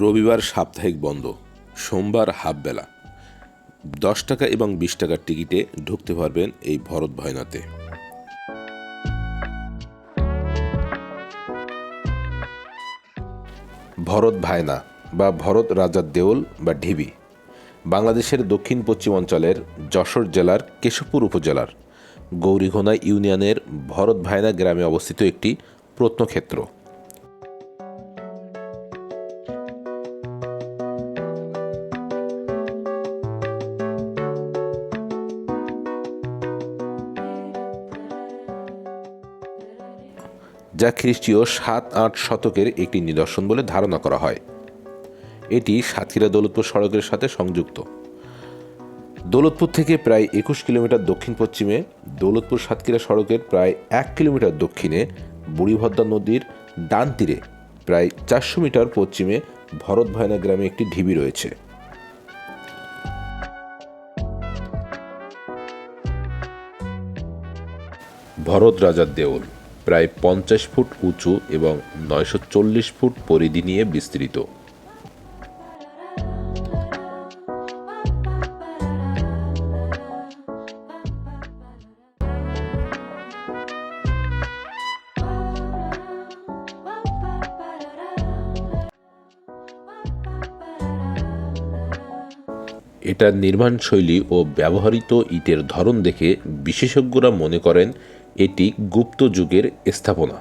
রবিবার সাপ্তাহিক বন্ধ, সোমবার হাফবেলা। 10 টাকা এবং 20 টাকার টিকিটে ঢুকতে পারবেন এই ভরত ভায়নাতে। ভরত ভায়না বা ভরত রাজার দেউল বা ঢিবি বাংলাদেশের দক্ষিণ পশ্চিম অঞ্চলের যশোর জেলার কেশবপুর উপজেলার গৌরীঘোনা ইউনিয়নের ভরত ভায়না গ্রামে অবস্থিত একটি প্রত্নক্ষেত্র। যা খ্রিস্টীয় 7-8 শতকের একটি নিদর্শন বলে ধারণা করা হয়। এটি সাতক্ষীরা দৌলতপুর সড়কের সাথে সংযুক্ত। দৌলতপুর থেকে প্রায় 21 কিলোমিটার দক্ষিণ পশ্চিমে, দৌলতপুর সাতক্ষীরা সড়কের প্রায় 1 কিলোমিটার দক্ষিণে, বুড়িভদ্রা নদীর ডান তীরে প্রায় 400 মিটার পশ্চিমে ভরত ভায়না গ্রামে একটি ঢিবি রয়েছে। ভরত রাজার দেউল প্রায় 50 ফুট উঁচু এবং 940 ফুট পরিধি নিয়ে বিস্তৃত। এটার নির্মাণশৈলী ও ব্যবহৃত ইটের ধরন দেখে বিশেষজ্ঞরা মনে করেন এটি গুপ্ত যুগের স্থাপনা।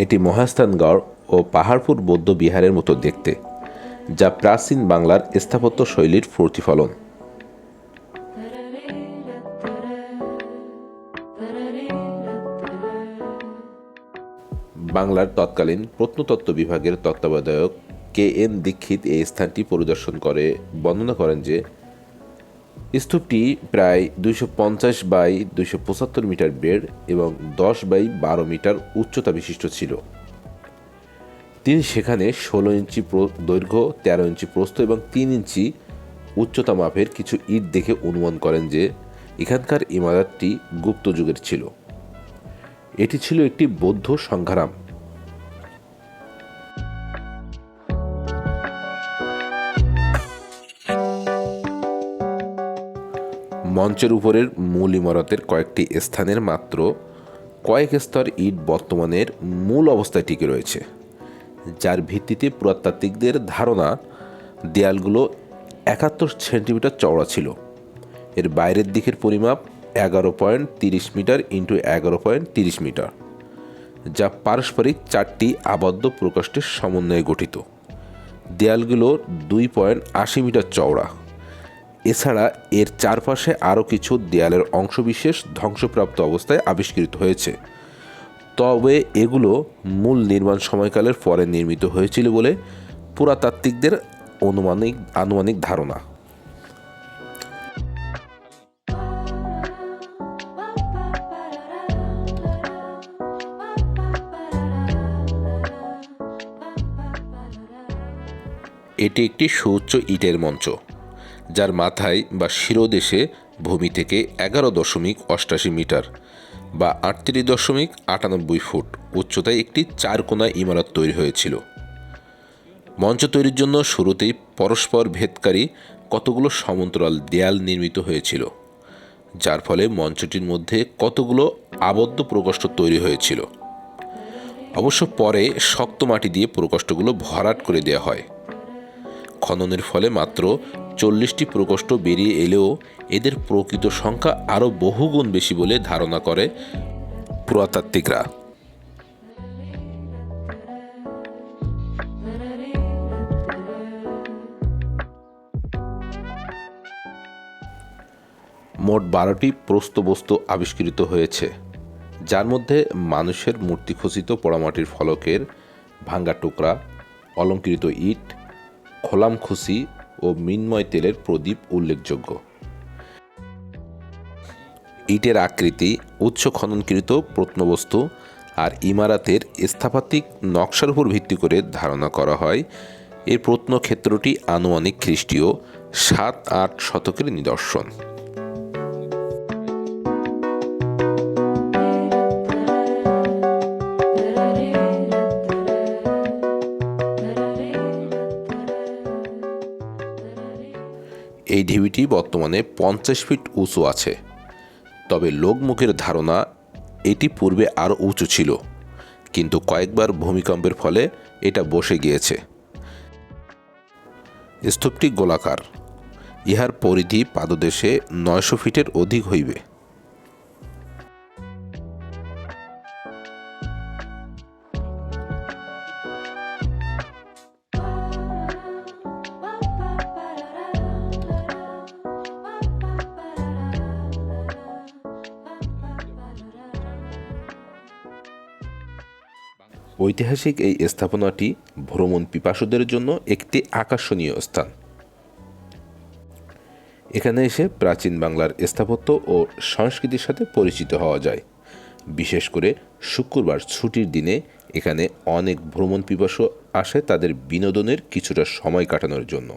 এটি মহাস্থানগড় ও পাহাড়পুর বৌদ্ধ বিহারের মতো দেখতে, যা প্রাচীন বাংলার স্থাপত্য শৈলীর প্রতিফলন। বাংলার তৎকালীন প্রত্নতত্ত্ব বিভাগের তত্ত্বাবধায়ক KN দীক্ষিত এই স্থানটি পরিদর্শন করে বর্ণনা করেন যে স্তূপটি প্রায় 250 বাই 275 মিটার বেড় এবং 10 বাই 12 মিটার উচ্চতা বিশিষ্ট ছিল। তিনি সেখানে 16 ইঞ্চি দৈর্ঘ্য, 13 ইঞ্চি প্রস্থ এবং 3 ইঞ্চি উচ্চতা মাপের কিছু ইট দেখে অনুমান করেন যে এখানকার ইমারতটি গুপ্ত যুগের ছিল। এটি ছিল একটি বৌদ্ধ সংঘারাম। মঞ্চের উপরের মূল ইমারতের কয়েকটি স্থানের মাত্র কয়েক স্তর ইট বর্তমানের মূল অবস্থায় টিকে রয়েছে, যার ভিত্তিতে পুরাতাত্ত্বিকদের ধারণা দেয়ালগুলো 71 সেন্টিমিটার চওড়া ছিল। এর বাইরের দিকের পরিমাপ 11.30 মিটার ইন্টু 11.30 মিটার, যা পারস্পরিক 4টি আবদ্ধ প্রকোষ্ঠের সমন্বয়ে গঠিত। দেয়ালগুলো 2.80 মিটার চওড়া। এছাড়া এর চারপাশে আরও কিছু দেয়ালের অংশবিশেষ ধ্বংসপ্রাপ্ত অবস্থায় আবিষ্কৃত হয়েছে, তবে এগুলো মূল নির্মাণ সময়কালের পরে নির্মিত হয়েছিল বলে পুরাতাত্ত্বিকদের আনুমানিক ধারণা। এটি একটি সুউচ্চ ইটের মঞ্চ, যার মাথায় বা শিরোদেশে ভূমি থেকে 11.88 মিটার বা 38.98 ফুট উচ্চতায় একটি 4 কোণা ইমারত তৈরি হয়েছিল। মঞ্চ তৈরির জন্য শুরুতেই পরস্পর ভেদকারী কতগুলো সমান্তরাল দেয়াল নির্মিত হয়েছিল, যার ফলে মঞ্চটির মধ্যে কতগুলো আবদ্ধ প্রকোষ্ঠ তৈরি হয়েছিল। অবশ্য পরে শক্ত মাটি দিয়ে প্রকোষ্ঠগুলো ভরাট করে দেওয়া হয়। খননের ফলে মাত্র 40টি প্রকোষ্ঠ বেরিয়ে এলেও এদের প্রকৃত সংখ্যা আরও বহুগুণ বেশি বলে ধারণা করে পুরাতাত্ত্বিকরা। মোট 12টি প্রস্তবস্তু আবিষ্কৃত হয়েছে, যার মধ্যে মানুষের মূর্তি খচিত পোড়ামাটির ফলকের ভাঙ্গা টুকরা, অলঙ্কৃত ইট, খোলামখুসি ও মৃন্ময় তেলের প্রদীপ উল্লেখযোগ্য। ইটের আকৃতি, উৎস খননকৃত প্রত্নবস্তু আর ইমারতের স্থাপত্যিক নকশার উপর ভিত্তি করে ধারণা করা হয় এই প্রত্নক্ষেত্রটি আনুমানিক খ্রিস্টীয় 7-8 শতকের নিদর্শন। ঢিবিটি বর্তমানে 50 ফিট উঁচু আছে, তবে লোকমুখের ধারণা এটি পূর্বে আরও উঁচু ছিল, কিন্তু কয়েকবার ভূমিকম্পের ফলে এটা বসে গিয়েছে। স্তূপটি গোলাকার, ইহার পরিধি পাদদেশে 900 ফিটের অধিক হইবে। ঐতিহাসিক এই স্থাপনাটি ভ্রমণ পিপাসুদের জন্য একটি আকর্ষণীয় স্থান। এখানে এসে প্রাচীন বাংলার স্থাপত্য ও সংস্কৃতির সাথে পরিচিত হওয়া যায়। বিশেষ করে শুক্রবার ছুটির দিনে এখানে অনেক ভ্রমণ পিপাসু আসে তাদের বিনোদনের কিছুটা সময় কাটানোর জন্য।